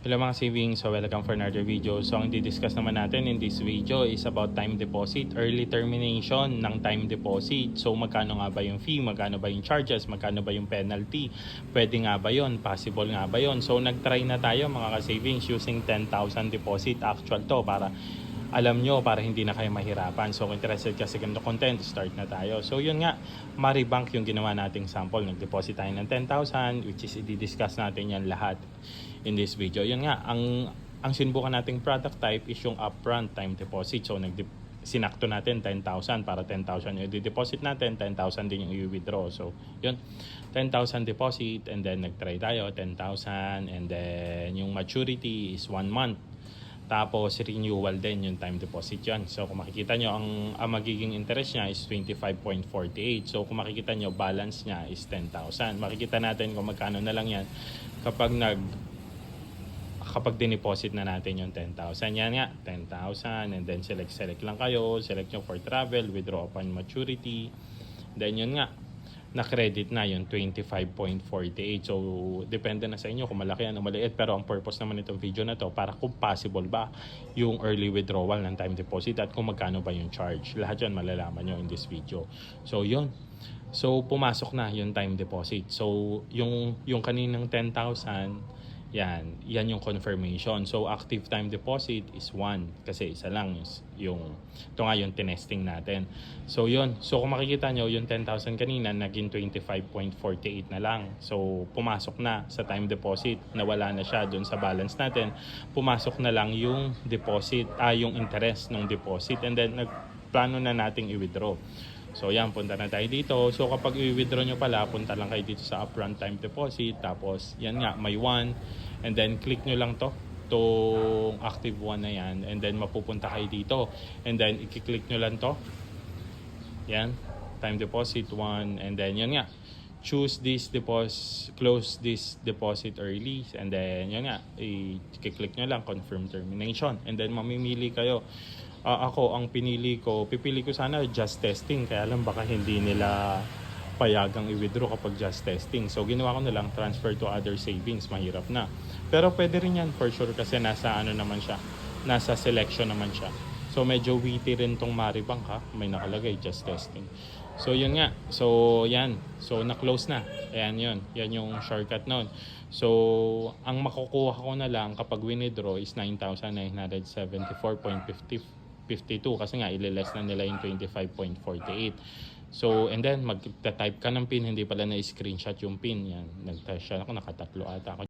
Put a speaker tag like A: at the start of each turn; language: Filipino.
A: Hello mga savings, so welcome for another video. So ang di-discuss naman natin in this video is about time deposit, early termination ng time deposit. So magkano nga ba yung fee, magkano ba yung charges, magkano ba yung penalty, pwede nga ba yun, possible nga ba yun. So nag-try na tayo mga ka-savings using 10,000 deposit actual to para alam nyo, para hindi na kayo mahirapan. So kung interested ka sa ganito content, start na tayo. So yun nga, Maribank yung ginawa nating sample. Nag-deposit tayo ng 10,000 which is i-discuss natin yan lahat in this video. Yun nga, ang sinubukan nating product type is yung upfront time deposit. So sinakto natin 10,000 para 10,000 yung i-deposit natin, 10,000 din yung i-withdraw. So yun, 10,000 deposit and then nag-try tayo 10,000 and then yung maturity is 1 month. Tapos renewal din yung time deposit yan. So kung makikita nyo, ang magiging interest niya is 25.48. So kung makikita nyo, balance niya is 10,000. Makikita natin kung magkano na lang yan kapag dineposit na natin yung 10,000. Yan nga, 10,000 and then select lang kayo. Select nyo for travel, withdraw upon maturity. Then yun nga, na-credit na yung 25.48. So, depende na sa inyo kung malaki o maliit. Pero ang purpose naman itong video na to para kung possible ba yung early withdrawal ng time deposit at kung magkano ba yung charge. Lahat yun malalaman nyo in this video. So, yun. So, pumasok na yung time deposit. So, yung kaninang 10,000, yan yung confirmation. So active time deposit is 1 kasi isa lang ito nga yung tinesting natin. So yun, so kung makikita nyo yung 10,000 kanina naging 25.48 na lang. So pumasok na sa time deposit, nawala na siya dun sa balance natin. Pumasok na lang yung deposit, yung interest ng deposit and then nagplano na nating i-withdraw. So yan, punta na tayo dito. So kapag i-withdraw nyo pala, punta lang kayo dito sa upfront time deposit. Tapos yan nga, may 1. And then click nyo lang itong active 1 na yan. And then mapupunta kayo dito. And then i-click nyo lang to. Yan, time deposit 1. And then yan nga, choose this deposit, close this deposit early. And then yan nga, i-click nyo lang, confirm termination. And then mamimili kayo. Ako, ang pipili ko sana just testing. Kaya lang baka hindi nila payagang i-withdraw kapag just testing. So ginawa ko na lang transfer to other savings. Mahirap na. Pero pwede rin yan for sure kasi nasa naman siya. Nasa selection naman siya. So medyo witty rin tong Maribank ha. May nakalagay just testing. So yun nga. So yan. So na-close na. Ayan yun. Yan yung shortcut nun. So ang makukuha ko na lang kapag withdraw is 9,974.52 kasi nga ililess na nila yung 25.48. So and then magta-type ka ng PIN, hindi pala na-screenshot yung PIN. Yan, nag-test siya ako, nakatatlo ata ako.